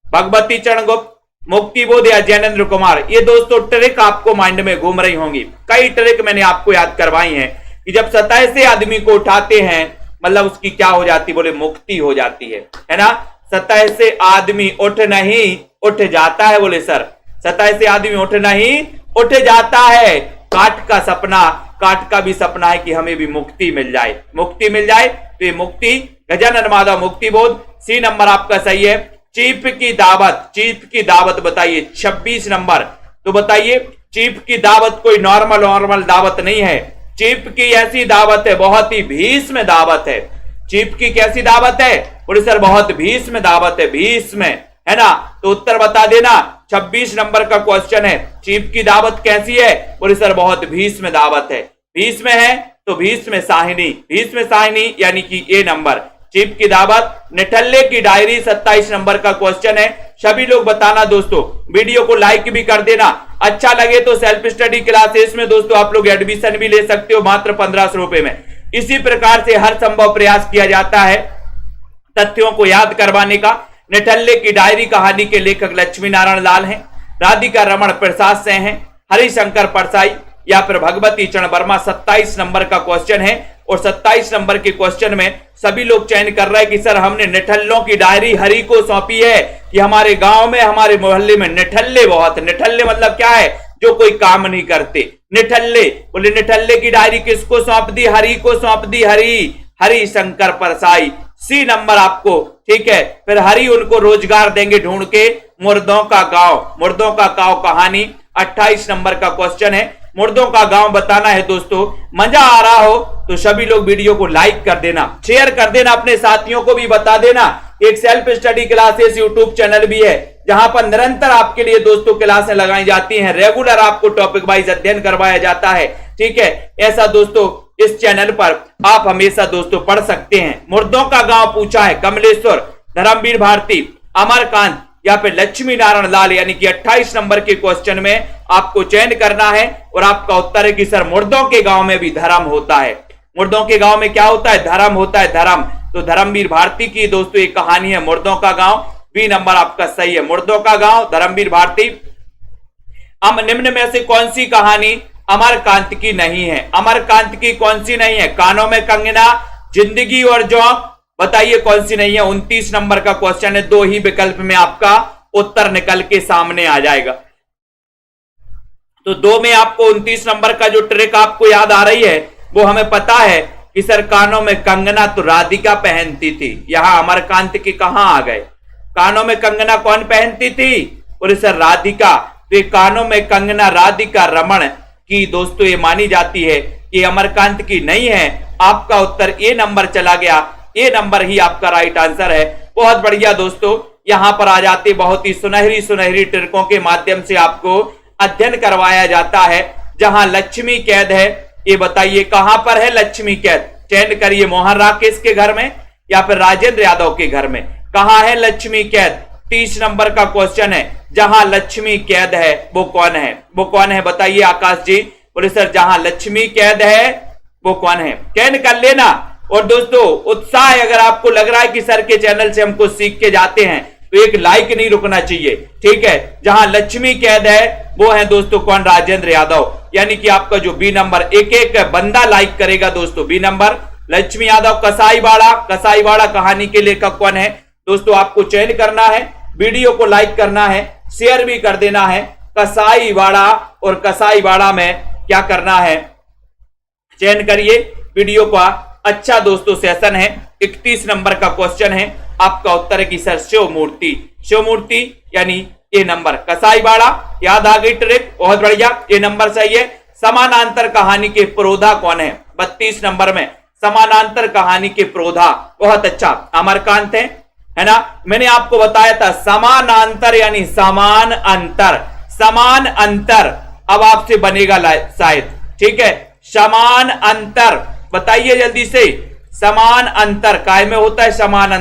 भगवती चरण गुप्त, मुक्तिबोध या जैनेन्द्र कुमार। ये दोस्तों ट्रिक आपको माइंड में घूम रही होंगी, कई ट्रिक मैंने आपको याद करवाई हैं कि जब सतह से आदमी को उठाते हैं मतलब उसकी क्या हो जाती, बोले मुक्ति हो जाती है ना। सतह से आदमी उठ नहीं उठ जाता है, बोले सर सतह से आदमी उठ नहीं उठ जाता है। काठ का सपना, काठ का भी सपना है कि हमें भी मुक्ति मिल जाए, मुक्ति मिल जाए, तो ये मुक्ति, गजानन माधव, मुक्तिबोध। सी नंबर आपका सही है। चीफ की दावत, चीफ की दावत बताइए, 26 नंबर। तो बताइए चीफ की दावत कोई नॉर्मल दावत नहीं है, चीफ की ऐसी दावत है, बहुत ही भीष्म दावत है। चीफ की कैसी दावत है, बोले सर बहुत भीष्म दावत है, भीष्म, है ना। तो उत्तर बता देना, 26 नंबर का क्वेश्चन है, चीफ की दावत कैसी है, बोले सर बहुत भीष्म दावत है। भीष्म है तो भीष्म साहिनी, भीष्म साहिनी यानी कि ए नंबर, चीफ की दावत। निठल्ले की डायरी 27 नंबर का क्वेश्चन है, सभी लोग बताना दोस्तों, वीडियो को लाइक भी कर देना। अच्छा लगे तो सेल्फ स्टडी क्लासेस में दोस्तों आप लोग एडमिशन भी ले सकते हो मात्र 1500 रुपए में। इसी प्रकार से हर संभव प्रयास किया जाता है तथ्यों को याद करवाने का। निठल्ले की डायरी कहानी के लेखक लक्ष्मी नारायण लाल हैं, राधिका रमण प्रसाद से हैं, हरिशंकर परसाई या फिर भगवती चरण वर्मा। 27 नंबर का क्वेश्चन है और 27 नंबर के क्वेश्चन में सभी लोग चयन कर रहे हैं कि सर हमने निठल्लों की डायरी हरि को सौंपी है कि हमारे गांव में, हमारे मोहल्ले में निठल्ले बहुत, निठल्ले मतलब क्या है, जो कोई काम नहीं करते, निठल्ले। बोले निठल्ले की डायरी किसको सौंप दी, हरि को सौंप दी, हरि शंकर परसाई। सी नंबर आपको, ठीक है। फिर हरि उनको रोजगार देंगे ढूंढ के, मुर्दों का गांव, मुर्दों का गांव कहानी। 28 नंबर का क्वेश्चन है, मुर्दों का गांव बताना है दोस्तों। मजा आ रहा हो तो सभी लोग वीडियो को लाइक कर देना, शेयर कर देना, अपने साथियों को भी बता देना। एक self study classes YouTube channel भी है जहां पर निरंतर आपके लिए दोस्तों क्लासें लगाई जाती हैं, रेगुलर आपको टॉपिक वाइज अध्ययन करवाया जाता है, ठीक है। ऐसा दोस्तों इस चैनल पर आप हमेशा दोस्तों पढ़ सकते हैं। मुर्दों का गांव पूछा है कमलेश्वर, धर्मवीर भारती, अमरकांत या फिर लक्ष्मी नारायण लाल, यानी कि 28 नंबर के क्वेश्चन में आपको चयन करना है और आपका उत्तर है कि सर मुर्दों के गांव में भी धर्म होता है। मुर्दों के गांव में क्या होता है, धर्म होता है, धर्म। तो धर्मवीर भारती की दोस्तों एक कहानी है मुर्दों का गांव। बी नंबर आपका सही है, मुर्दों का गांव, धर्मवीर भारती। अब निम्न में से कौन सी कहानी अमरकांत की नहीं है, अमरकांत की कौन सी नहीं है, कानों में कंगना, जिंदगी और जोंक, बताइए कौन सी नहीं है। 29 नंबर का क्वेश्चन है, दो ही विकल्प में आपका उत्तर निकल के सामने आ जाएगा। तो दो में आपको 29 नंबर का जो ट्रिक आपको याद आ रही है वो हमें पता है कि सर कानों में कंगना तो राधिका पहनती थी, यहां अमरकांत की कहां आ गए। कानों में कंगना कौन पहनती थी, बोले सर राधिका। तो ये कानों में कंगना राधिका रमण की दोस्तों ये मानी जाती है, ये अमरकांत की नहीं है। आपका उत्तर ए नंबर चला गया, ए नंबर ही आपका राइट आंसर है। बहुत बढ़िया दोस्तों, यहां पर आ जाते बहुत ही सुनहरी सुनहरी ट्रिकों के माध्यम से आपको अध्ययन करवाया जाता है। जहां लक्ष्मी कैद है, ये बताइए कहां पर है लक्ष्मी कैद, चयन करिए, मोहन राकेश के घर में या फिर राजेंद्र यादव के घर में। कहां है लक्ष्मी कैद, 30 नंबर का क्वेश्चन है, जहां लक्ष्मी कैद है वो कौन है? वो कौन है बताइए आकाश जी। बोले सर जहां लक्ष्मी कैद है वो कौन है? कैन कर लेना। और दोस्तों उत्साह अगर आपको लग रहा है कि सर के चैनल से हमको सीख के जाते हैं तो एक लाइक नहीं रुकना चाहिए, ठीक है। जहां लक्ष्मी कैद है वो है दोस्तों कौन? राजेंद्र यादव। यानी कि आपका जो बी नंबर, एक एक बंदा लाइक करेगा दोस्तों। B number Lakshmi Yadav. कसाईवाड़ा कहानी के लेखक कौन है? दोस्तों आपको चयन करना है, वीडियो को लाइक करना है, शेयर भी कर देना है। कसाईवाड़ा, और कसाईवाड़ा में क्या करना है? चयन करिए वीडियो का। अच्छा दोस्तों सेशन है। 31 नंबर का क्वेश्चन है, आपका उत्तर है कि सर शिव मूर्ति यानी ये नंबर। कसाईवाड़ा याद आ गई ट्रिक, बहुत बढ़िया, ये नंबर सही है। समानांतर कहानी के प्रोधा कौन है? 32 नंबर में समानांतर कहानी के प्रोधा, बहुत अच्छा, अमरकांत है ना। मैंने आपको बताया था समानांतर यानी समान अंतर। अब आपसे बनेगा शायद, ठीक है। समान अंतर बताइए जल्दी से। समान अंतर काय में होता है? समान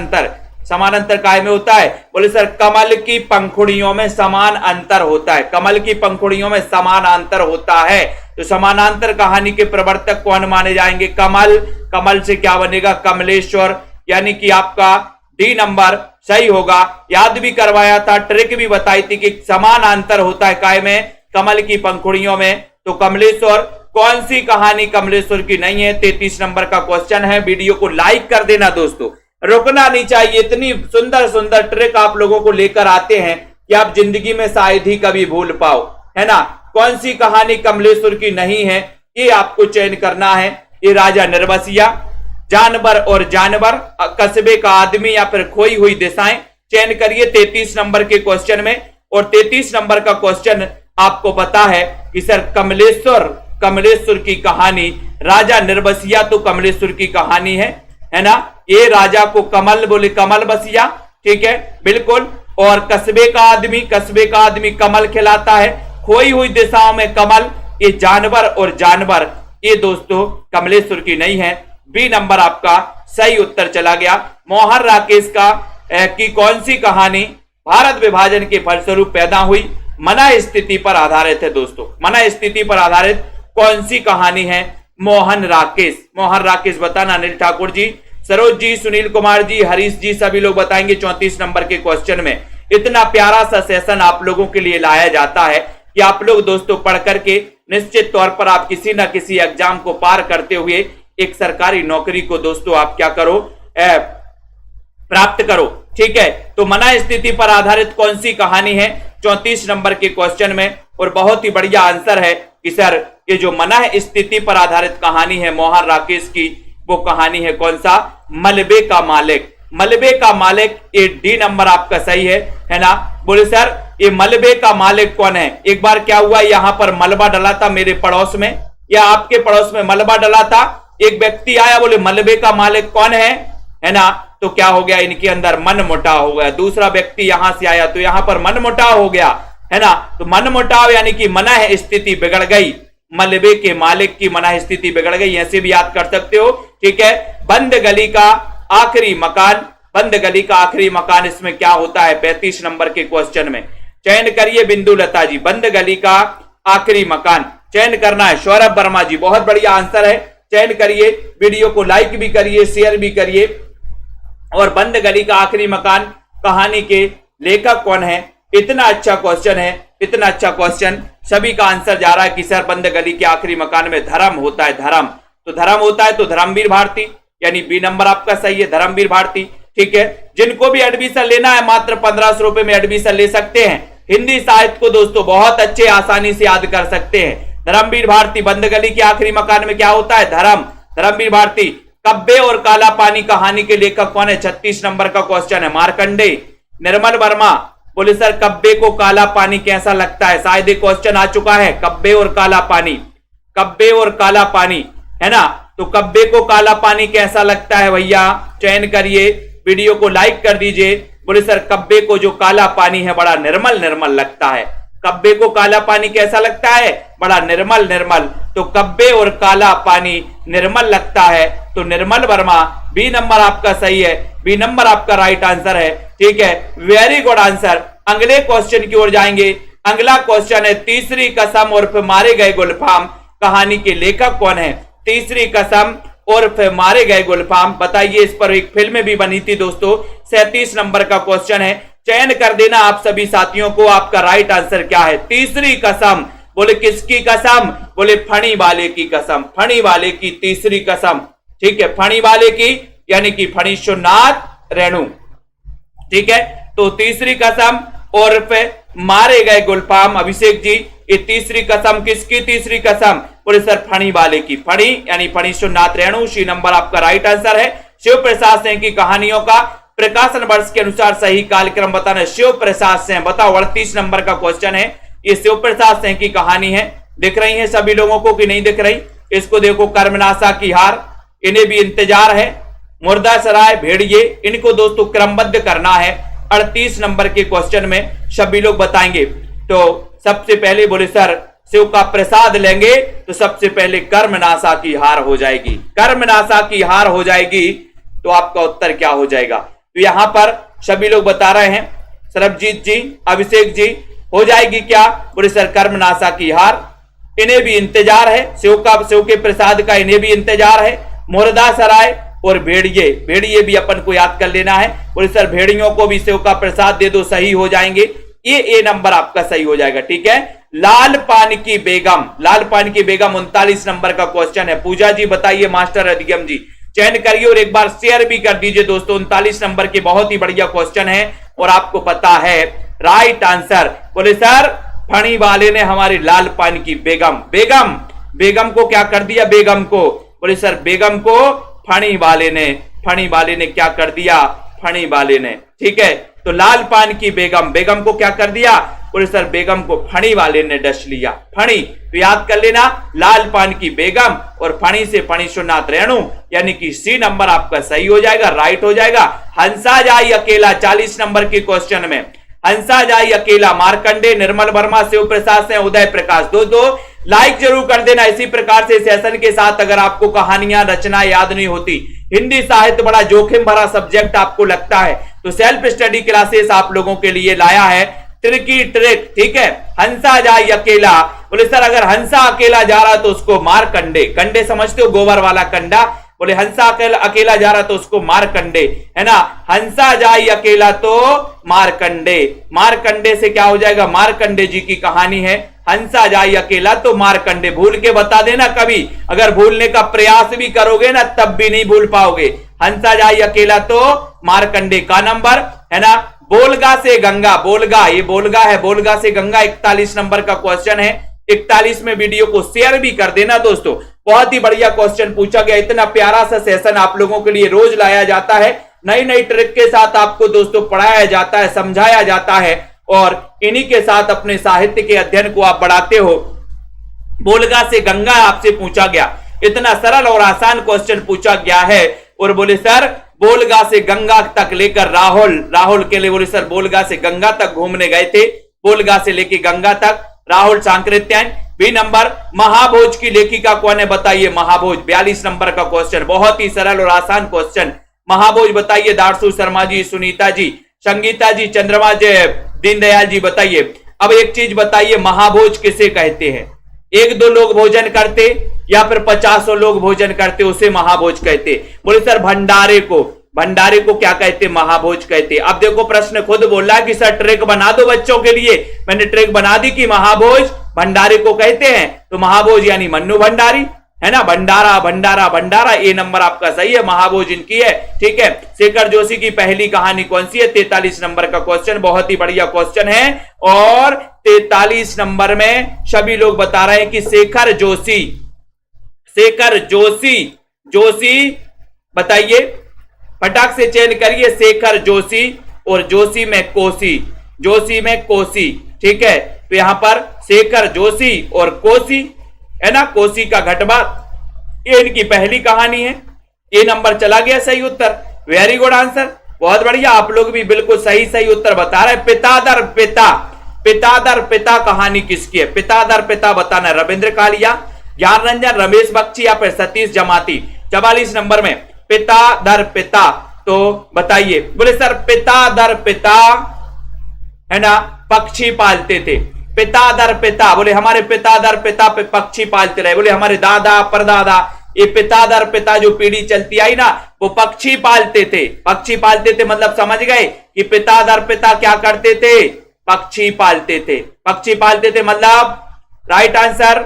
अंतर काय में होता है? बोले सर कमल की पंखुड़ियों में समान अंतर होता है। कमल की पंखुड़ियों में समान अंतर होता है। तो समानांतर कहानी के प्रवर्तक कौन माने जाएंगे? कमल से क्या बनेगा? कमलेश्वर। यानी कि आपका डी नंबर सही होगा। याद भी करवाया था, ट्रिक भी बताई थी कि समान अंतर होता है काय में? कमल की पंखुड़ियों में। तो कमलेश्वर। कौन सी कहानी कमलेश्वर की नहीं है? 33 नंबर का क्वेश्चन है। वीडियो को लाइक कर देना दोस्तों, रुकना नहीं चाहिए। इतनी सुंदर सुंदर ट्रिक आप लोगों को लेकर आते हैं कि आप जिंदगी में शायद ही कभी भूल पाओ, है ना। कौन सी कहानी कमलेश्वर की नहीं है ये आपको चयन करना है। ये राजा निर्बसिया, जानवर और जानवर, कस्बे का आदमी, या फिर खोई हुई दिशाएं। चयन करिए 33 नंबर के क्वेश्चन में। और 33 नंबर का क्वेश्चन आपको पता है कि सर कमलेश्वर की कहानी, राजा निर्बसिया तो कमलेश्वर की कहानी है ना। ये राजा को कमल बोले, कमल बसिया, ठीक है बिल्कुल। और कस्बे का आदमी कमल खिलाता है। खोई हुई दिशाओं में कमल, ये जानवर और जानवर, ये दोस्तों कमलेश्वर की नहीं है। बी नंबर आपका सही उत्तर चला गया। मोहन राकेश की कौन सी कहानी भारत विभाजन के फलस्वरूप पैदा हुई? मना स्थिति पर आधारित है दोस्तों। मना स्थिति पर आधारित कौन सी कहानी है? मोहन राकेश बताना। अनिल ठाकुर जी, सरोज जी, सुनील कुमार जी, हरीश जी, सभी लोग बताएंगे 34 नंबर के क्वेश्चन में। इतना प्यारा सा सेशन आप लोगों के लिए लाया जाता है कि आप लोग दोस्तों पढ़ करके निश्चित तौर पर आप किसी ना किसी एग्जाम को पार करते हुए एक सरकारी नौकरी को दोस्तों आप क्या करो, प्राप्त करो, ठीक है। तो मना स्थिति पर आधारित कौन सी कहानी है 34 नंबर के क्वेश्चन में? और बहुत ही बढ़िया आंसर है कि सर ये जो मना स्थिति पर आधारित कहानी है मोहन राकेश की, वो कहानी है कौन सा? मलबे का मालिक। ये डी नंबर आपका सही है ना। बोले सर ये मलबे का मालिक कौन है? एक बार क्या हुआ, यहां पर मलबा डला था मेरे पड़ोस में, या आपके पड़ोस में मलबा डला था। एक व्यक्ति आया, बोले मलबे का मालिक कौन है ना। तो क्या हो गया, इनके अंदर मन मुटाव हो गया। दूसरा व्यक्ति यहां से आया तो यहां पर मन मुटाव हो गया, है ना। तो मन मुटाव यानी कि मना स्थिति बिगड़ गई। मलबे के मालिक की मना स्थिति बिगड़ गई, ऐसे भी याद कर सकते हो, ठीक है। बंद गली का आखिरी मकान, इसमें क्या होता है 35 नंबर के क्वेश्चन में? चयन करिए बिंदु लता जी। बंद गली का आखिरी मकान चयन करना है। सौरभ वर्मा जी, बहुत बढ़िया आंसर है, चयन करिए। वीडियो को लाइक भी करिए, शेयर भी करिए। और बंद गली का आखिरी मकान कहानी के लेखक कौन है? इतना अच्छा क्वेश्चन है, इतना अच्छा क्वेश्चन। सभी का आंसर जा रहा है कि सर बंद गली के आखिरी मकान में धर्म होता है। धर्म होता है तो धर्मवीर भारती, यानी बी नंबर आपका सही है, धर्मवीर भारती, ठीक है। जिनको भी एडमिशन लेना है मात्र 1500 रुपए में एडमिशन ले सकते हैं। हिंदी साहित्य को दोस्तों बहुत अच्छे आसानी से याद कर सकते हैं। धर्मवीर भारती, बंद गली के आखिरी मकान में क्या होता है? धर्मवीर भारती। कब्बे और काला पानी कहानी के लेखक कौन है? 36 नंबर का क्वेश्चन है, मार्कंडे। निर्मल वर्मा, बोले सर कब्बे को काला पानी कैसा लगता है? शायद एक क्वेश्चन आ चुका है, कब्बे और काला पानी, है ना। तो कब्बे को काला पानी कैसा लगता है भैया? चयन करिए, वीडियो को लाइक कर दीजिए। बोले सर कब्बे को जो काला पानी है बड़ा निर्मल लगता है। कब्बे को काला पानी कैसा लगता है? बड़ा निर्मल। तो कब्बे और काला पानी निर्मल लगता है। तो निर्मल वर्मा, बी नंबर आपका सही है। बी नंबर आपका राइट आंसर है। ठीक है, वेरी गुड आंसर। अगले क्वेश्चन की ओर जाएंगे। अगला क्वेश्चन है तीसरी कसम उर्फ मारे गए गुलफाम कहानी के लेखक कौन है? तीसरी कसम उर्फ मारे गए गुलफाम, बताइए। इस पर एक फिल्म भी बनी थी दोस्तों। 37 नंबर का क्वेश्चन है, चयन कर देना आप सभी साथियों को, आपका राइट आंसर क्या है? तीसरी कसम, बोले किसकी कसम? बोले फणी वाले की कसम, फणी वाले की तीसरी कसम। ठीक है, फणी वाले की यानी कि फणीश्वरनाथ रेणु। ठीक है, तो तीसरी कसम उर्फ मारे गए गुलफाम, अभिषेक जी, ये तीसरी कसम किसकी तीसरी कसम? बोले सर फणी वाले की, फणी यानी फणीश्वरनाथ रेणु। सी नंबर आपका राइट आंसर है। शिव प्रसाद सिंह की कहानियों का प्रकाशन वर्ष के अनुसार सही कालक्रम बताना। शिव प्रसाद सिंह, बताओ। 38 नंबर का क्वेश्चन है, ये शिव प्रसाद सिंह की कहानी है। दिख रही है सभी लोगों को कि नहीं दिख रही? इसको देखो, कर्मनाशा की हार, इन्हें भी इंतजार है, मुर्दासराय, भेड़िए, इनको दोस्तों क्रमबद्ध करना है। 38 नंबर के क्वेश्चन में सभी लोग बताएंगे। तो सबसे पहले बोले सर शिव का प्रसाद लेंगे तो सबसे पहले कर्मनाशा की हार हो जाएगी। कर्मनाशा की हार हो जाएगी तो आपका उत्तर क्या हो जाएगा? तो यहां पर सभी लोग बता रहे हैं, सरबजीत जी, अभिषेक जी, हो जाएगी क्या? बोले सर कर्मनाशा की हार, इन्हें भी इंतजार है, शिव के प्रसाद का इन्हें भी इंतजार है। मुर्दासराय और भेड़िए, भेड़िए भी अपन को याद कर लेना है। बोले सर भेड़ियों को भी शिव का प्रसाद दे दो, सही हो जाएंगे। ये ए नंबर आपका सही हो जाएगा। ठीक है, लाल पान की बेगम, लाल पान की बेगम 39 नंबर का क्वेश्चन है। पूजा जी बताइए, मास्टर अधिगम जी चयन करिए और एक बार शेयर भी कर दीजिए दोस्तों। 39 नंबर के बहुत ही बढ़िया क्वेश्चन है और आपको पता है राइट आंसर। बोले सर फणी वाले ने हमारी लाल पान की बेगम, बेगम, बेगम को क्या कर दिया? बेगम को, बोले सर बेगम को फणी वाले ने क्या कर दिया? फणी वाले ने। ठीक है, तो लाल पान की बेगम, बेगम को क्या कर दिया? बोले सर बेगम को फणी वाले ने डस लिया। फणी, तो याद कर लेना, लाल पान की बेगम और फणी से फणीश्वरनाथ रेणु, यानी कि सी नंबर आपका सही हो जाएगा, राइट हो जाएगा। हंसा जाई अकेला 40 नंबर के क्वेश्चन में, हंसा जाई अकेला, मार्कंडे, निर्मल वर्मा, शिव प्रसाद से उदय प्रकाश। दो लाइक जरूर कर देना। इसी प्रकार से सेशन के साथ अगर आपको कहानियां रचना याद नहीं होती, हिंदी साहित्य बड़ा जोखिम भरा सब्जेक्ट आपको लगता है, तो सेल्फ स्टडी क्लासेस आप लोगों के लिए लाया है ट्रिकी ट्रिक। ठीक है, हंसा जाए अकेला, बोले सर अगर हंसा अकेला जा रहा तो उसको मार कंडे, कंडे समझते हो, गोबर वाला कंडा, बोले हंसा अकेला जा रहा तो उसको मार कंडे, है ना। हंसा जाए अकेला तो मार कंडे, मार कंडे से क्या हो जाएगा? मारकंडे जी की कहानी है, हंसा जाए अकेला तो मारकंडे। भूल के बता देना, कभी अगर भूलने का प्रयास भी करोगे ना तब भी नहीं भूल पाओगे। हंसा जाए अकेला तो मारकंडे का नंबर, है ना। बोलगा से गंगा, बोलगा, ये बोलगा है, बोलगा से गंगा 41 नंबर का क्वेश्चन है। 41 में वीडियो को शेयर भी कर देना दोस्तों। बहुत ही बढ़िया क्वेश्चन पूछा गया। इतना प्यारा सा सेशन आप लोगों के लिए रोज लाया जाता है, नई नई ट्रिक के साथ आपको दोस्तों पढ़ाया जाता है, समझाया जाता है और इन्हीं के साथ अपने साहित्य के अध्ययन को आप बढ़ाते हो। बोलगा से गंगा आपसे पूछा गया, इतना सरल और आसान क्वेश्चन पूछा गया है और बोले सर बोलगा से गंगा तक लेकर राहुल के लिए, बोले सर बोलगा से गंगा तक घूमने गए थे, बोलगा से लेके गंगा तक राहुल सांकृत्यायन। बी नंबर महाभोज की लेखिका कौन है? बताइए महाभोज, 42 नंबर का क्वेश्चन, बहुत ही सरल और आसान क्वेश्चन। महाभोज बताइए, दारसू शर्मा जी, सुनीता जी, संगीता जी, चंद्रमा जी, दीनदयाल जी बताइए। अब एक चीज बताइए, महाभोज किसे कहते हैं? 1-2 लोग भोजन करते या फिर 50 लोग भोजन करते, उसे महाभोज कहते। बोले सर भंडारे को, भंडारे को क्या कहते? महाभोज कहते। अब देखो प्रश्न खुद बोल रहा है कि सर ट्रिक बना दो बच्चों के लिए, मैंने ट्रिक बना दी कि महाभोज भंडारे को कहते हैं, तो महाभोज यानी मन्नू भंडारी, है ना। भंडारा भंडारा भंडारा, ए नंबर आपका सही है, महाभोज इनकी है। ठीक है, शेखर जोशी की पहली कहानी कौन सी है? 43 नंबर का क्वेश्चन, बहुत ही बढ़िया क्वेश्चन है। और 43 नंबर में सभी लोग बता रहे हैं कि शेखर जोशी, शेखर जोशी, जोशी बताइए, फटाक से चयन करिए, शेखर जोशी और जोशी में कोसी, जोशी में कोसी। ठीक है, तो यहां पर शेखर जोशी और कोसी, है ना, कोसी का घटबार, ये इनकी पहली कहानी है। ये नंबर चला गया सही उत्तर, वेरी गुड आंसर, बहुत बढ़िया। आप लोग भी बिल्कुल सही उत्तर बता रहे हैं। पिता दर पिता, पिता दर पिता कहानी किसकी है? पिता दर पिता बताना, रविंद्र कालिया, ज्ञान रंजन, रमेश बख्शी या फिर सतीश जमाती। 44 नंबर में पिता दर पिता, तो बताइए। बोले सर पिता दर पिता, है ना, पक्षी पालते थे। पिता दर पिता, बोले हमारे पिता दर पिता पे पक्षी पालते रहे। बोले हमारे दादा परदादा, ये पिता दर पिता जो पीढ़ी चलती आई ना, वो पक्षी पालते थे। पक्षी पालते थे मतलब समझ गए कि पिता दर पिता क्या करते थे, पक्षी पालते थे। पक्षी पालते थे मतलब राइट आंसर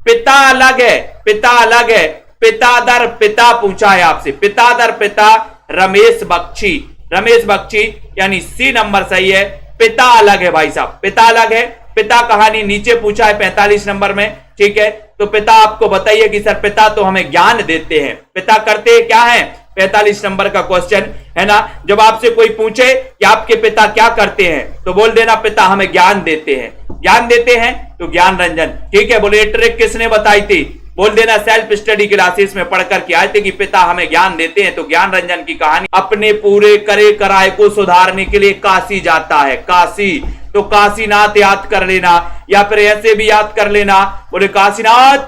पिता अलग है, पिता अलग है। पिता दर पिता पूछा है आपसे, पिता दर पिता रमेश बख्शी, रमेश बख्शी यानी सी नंबर सही है। पिता अलग है भाई साहब, पिता अलग है। पिता कहानी नीचे पूछा है 45 नंबर में, ठीक है। तो पिता आपको बताइए कि सर पिता तो हमें ज्ञान देते हैं, पिता करते क्या है, 45 नंबर का क्वेश्चन है ना। जब आपसे कोई पूछे कि आपके पिता क्या करते हैं तो बोल देना पिता हमें ज्ञान देते हैं, ज्ञान देते हैं तो ज्ञान रंजन, ठीक है। बोले ये ट्रिक किसने बताई थी, बोल देना सेल्फ स्टडी क्लासेस में पढ़कर के आए थे कि पिता हमें ज्ञान देते हैं। तो ज्ञान रंजन की कहानी, अपने पूरे करे कराए को सुधारने के लिए काशी जाता है, काशी। तो काशीनाथ याद कर लेना या फिर ऐसे भी याद कर लेना, बोले काशीनाथ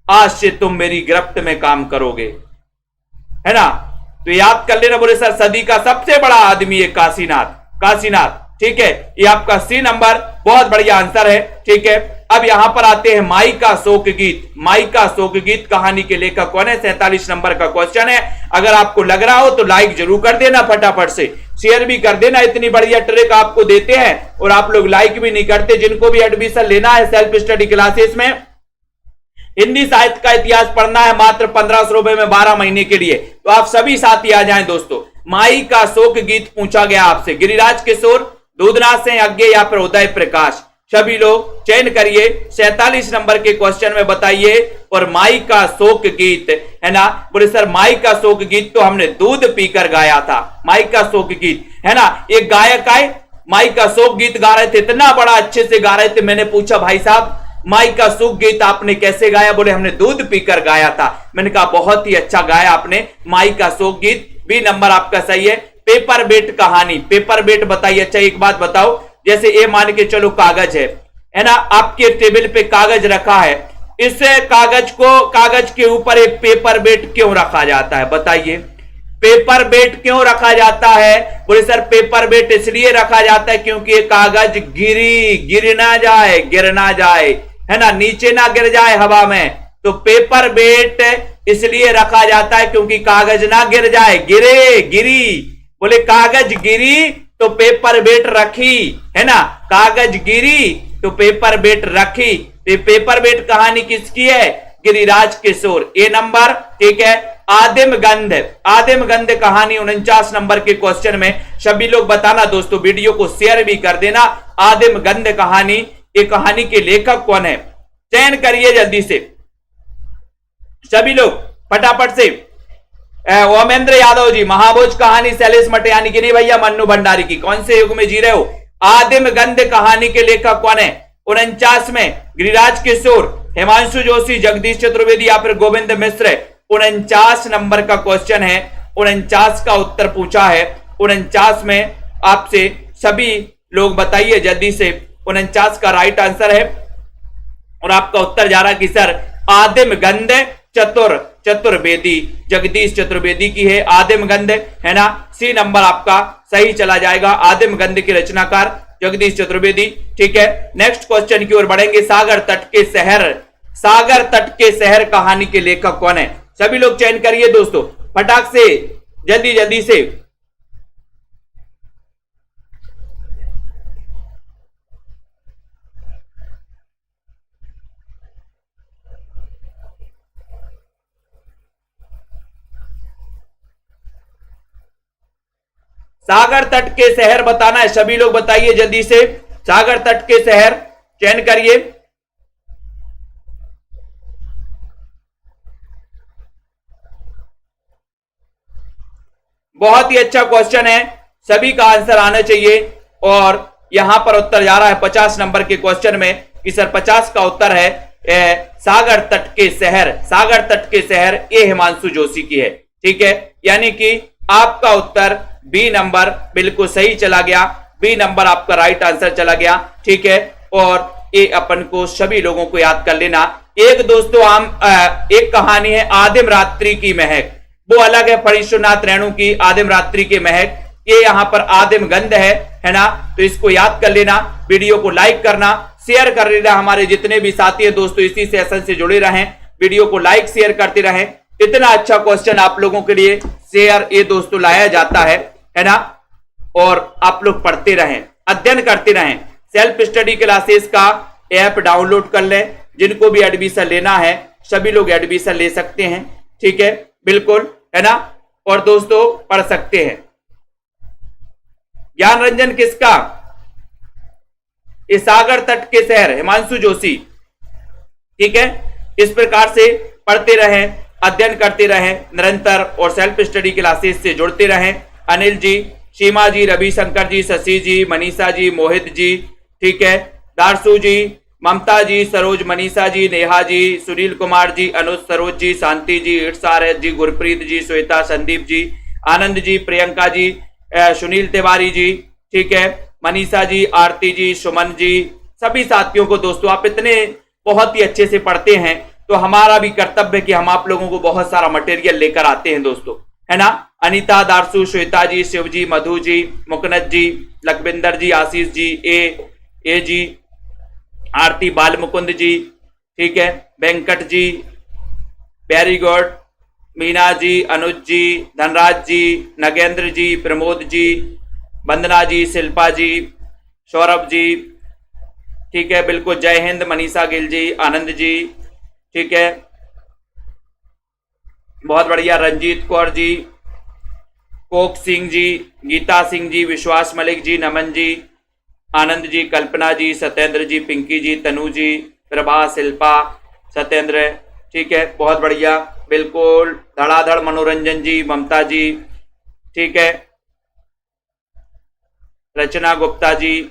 आज से तुम मेरी गिरफ्त में काम करोगे, है ना। तो याद कर लेना। बोले सर सदी का सबसे बड़ा आदमी है काशीनाथ, काशीनाथ, ठीक है। ये आपका सी नंबर बहुत बढ़िया आंसर है, ठीक है। अब यहां पर आते हैं माई का शोक गीत। माई का शोक गीत कहानी के लेखक कौन है, 47 नंबर का क्वेश्चन है। अगर आपको लग रहा हो तो लाइक जरूर कर देना, फटाफट से शेयर भी कर देना। इतनी बढ़िया ट्रिक आपको देते हैं और आप लोग लाइक भी नहीं करते। जिनको भी एडमिशन लेना है सेल्फ स्टडी क्लासेस में, हिंदी साहित्य का इतिहास पढ़ना है मात्र 1500 रुपए में 12 महीने के लिए, तो आप सभी साथी आ जाएं दोस्तों। माई का शोक गीत पूछा गया आपसे, गिरिराज किशोर, दूधनाथ सिंह अज्ञे या फिर उदय प्रकाश। सभी लोग चयन करिए, 47 नंबर के क्वेश्चन में बताइए। और माई का शोक गीत, है ना। बोले सर माई का शोक गीत तो हमने दूध पीकर गाया था, माई का शोक गीत, है ना। एक गायक आए, माई का शोक गीत गा रहे थे, इतना बड़ा अच्छे से गा रहे थे। मैंने पूछा भाई साहब माई का शोक गीत आपने कैसे गाया, बोले हमने दूध पीकर गाया था। मैंने कहा बहुत ही अच्छा गाया आपने माई का शोक गीत, बी नंबर आपका सही है। पेपर बेट कहानी, पेपर बेट बताइए। अच्छा एक बात बताओ, जैसे ये मान के चलो कागज है ना, आपके टेबल पे कागज रखा है, इस कागज को, कागज के ऊपर एक पेपर बेट क्यों रखा जाता है, बताइए। पेपर बेट क्यों रखा जाता है, बोले सर पेपर बेट इसलिए रखा जाता है क्योंकि ये कागज गिर ना जाए, गिर ना जाए, है ना, नीचे ना गिर जाए हवा में। तो पेपर बेट इसलिए रखा जाता है क्योंकि कागज ना गिर जाए, गिरी, बोले कागज गिरी तो पेपर बेट रखी, है ना, कागज गिरी तो पेपर बेट रखी। तो पेपर बेट कहानी किसकी है, गिरिराज किशोर, ए नंबर, ठीक है। आदिम गंध, आदिम गंध कहानी 49 नंबर के क्वेश्चन में सभी लोग बताना दोस्तों, वीडियो को शेयर भी कर देना। आदिम गंध कहानी, ये कहानी के लेखक कौन है, चयन करिए जल्दी से सभी लोग फटाफट से। ओमेंद्र यादव जी, महाभोज कहानी शैलेश मटियानी की नहीं भैया, मन्नू भंडारी की। कौन से युग में जी रहे हो। आदिम गंध कहानी के लेखक कौन है, 49 में गिरिराज किशोर, हिमांशु जोशी, जगदीश चतुर्वेदी या फिर गोविंद मिश्र। 49 नंबर का क्वेश्चन है, 49 का उत्तर पूछा है। 49 में आपसे सभी लोग बताइए जल्दी से, 49 का राइट आंसर है। और आपका उत्तर जा रहा है कि सर आदिम गंध चतुर्वेदी, जगदीश चतुर्वेदी की है आदिम गंध, है ना। सी नंबर आपका सही चला जाएगा, आदिम गंध के रचनाकार जगदीश चतुर्वेदी, ठीक है। नेक्स्ट क्वेश्चन की ओर बढ़ेंगे। सागर तट के शहर, सागर तट के शहर कहानी के लेखक कौन है, सभी लोग चयन करिए दोस्तों फटाक से, जल्दी जल्दी से। सागर तट के शहर बताना है, सभी लोग बताइए जल्दी से। सागर तट के शहर चयन करिए। बहुत ही अच्छा क्वेश्चन है, सभी का आंसर आना चाहिए। और यहां पर उत्तर जा रहा है 50 नंबर के क्वेश्चन में कि सर 50 का उत्तर है सागर तट के शहर, सागर तट के शहर, ये हिमांशु जोशी की है, ठीक है। यानी कि आपका उत्तर बी नंबर बिल्कुल सही चला गया, बी नंबर आपका राइट आंसर चला गया, ठीक है। और ये अपन को सभी लोगों को याद कर लेना। एक दोस्तों एक कहानी है आदिम रात्रि की महक, वो अलग है फणीश्वरनाथ रेणु की आदिम रात्रि के महक, ये यहाँ पर आदिम गंध है ना। तो इसको याद कर लेना, वीडियो को लाइक करना, शेयर कर लेना। हमारे जितने भी साथी हैं दोस्तों इसी सेशन से जुड़े रहें, वीडियो को लाइक शेयर करते रहें। इतना अच्छा क्वेश्चन आप लोगों के लिए शेयर ये दोस्तों लाया जाता है ना। और आप लोग पढ़ते रहें, अध्ययन करते रहें। सेल्फ स्टडी क्लासेस का ऐप डाउनलोड कर लें, जिनको भी एडमिशन लेना है सभी लोग एडमिशन ले सकते हैं, ठीक है, बिल्कुल, है ना। और दोस्तों पढ़ सकते हैं। ज्ञान रंजन किसका? इस सागर तट के शहर हिमांशु जोशी, ठीक है। इस प्रकार से पढ़ते रहें, अध्ययन करते रहें निरंतर, और सेल्फ स्टडी क्लासेस से जुड़ते रहें। अनिल जी, सीमा जी, रविशंकर जी, शशि जी, मनीषा जी, मोहित जी, ठीक है, दारसू जी, ममता जी, सरोज, मनीषा जी, नेहा जी, सुनील कुमार जी, अनुज, सरोज जी, शांति जी, इर्सार जी, गुरप्रीत जी, श्वेता, संदीप जी, आनंद जी, प्रियंका जी, सुनील तिवारी जी, ठीक है, मनीषा जी, आरती जी, सुमन जी, सभी साथियों को दोस्तों आप इतने बहुत ही अच्छे से पढ़ते हैं, तो हमारा भी कर्तव्य है कि हम आप लोगों को बहुत सारा मटेरियल लेकर आते हैं दोस्तों, है ना। अनीता, दारसू, श्वेता जी, शिव जी, मधु जी, मुकनद जी, लखविंदर जी, आशीष जी, ए जी, आरती, बाल मुकुंद जी, ठीक है, वेंकट जी, वेरी गुड, मीना जी, अनुज जी, धनराज जी, नगेंद्र जी, प्रमोद जी, वंदना जी, शिल्पा जी, सौरभ जी, ठीक है, बिल्कुल, जय हिंद, मनीषा गिल जी, आनंद जी, ठीक है, बहुत बढ़िया, रंजीत कौर जी, कोक सिंह जी, गीता सिंह जी, विश्वास मलिक जी, नमन जी, आनंद जी, कल्पना जी, सत्येंद्र जी, पिंकी जी, तनु जी, प्रभा, शिल्पा, सत्येंद्र, ठीक है, बहुत बढ़िया, बिल्कुल, धड़ाधड़ मनोरंजन जी, ममता जी, ठीक है, रचना गुप्ता जी,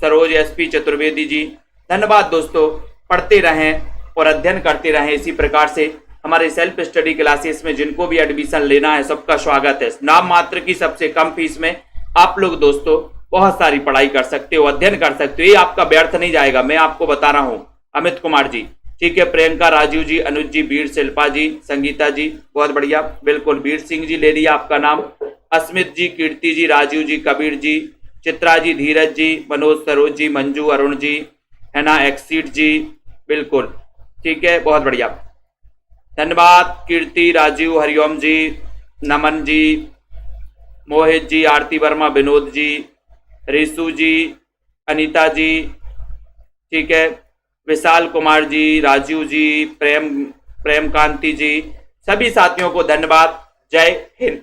सरोज एसपी चतुर्वेदी जी। धन्यवाद दोस्तों, पढ़ते रहें और अध्ययन करते रहें। इसी प्रकार से हमारे सेल्फ स्टडी क्लासेस में जिनको भी एडमिशन लेना है सबका स्वागत है। नाम मात्र की सबसे कम फीस में आप लोग दोस्तों बहुत सारी पढ़ाई कर सकते हो, अध्ययन कर सकते हो, ये आपका व्यर्थ नहीं जाएगा, मैं आपको बता रहा हूँ। अमित कुमार जी, ठीक है, प्रियंका, राजीव जी, अनुज जी, वीर, शिल्पा जी, संगीता जी, बहुत बढ़िया, बिल्कुल, वीर सिंह जी ले लिया आपका नाम, अस्मित जी, कीर्ति जी, राजीव जी, कबीर जी, चित्रा जी, धीरज जी, मनोज, सरोज जी, मंजू, अरुण जी, है ना, एक्सीट जी, बिल्कुल, ठीक है, बहुत बढ़िया, धन्यवाद, कीर्ति, राजीव, हरिओम जी, नमन जी, मोहित जी, आरती वर्मा, विनोद जी, रिशु जी, अनीता जी, ठीक है, विशाल कुमार जी, राजीव जी, प्रेम कांति जी, सभी साथियों को धन्यवाद। जय हिंद।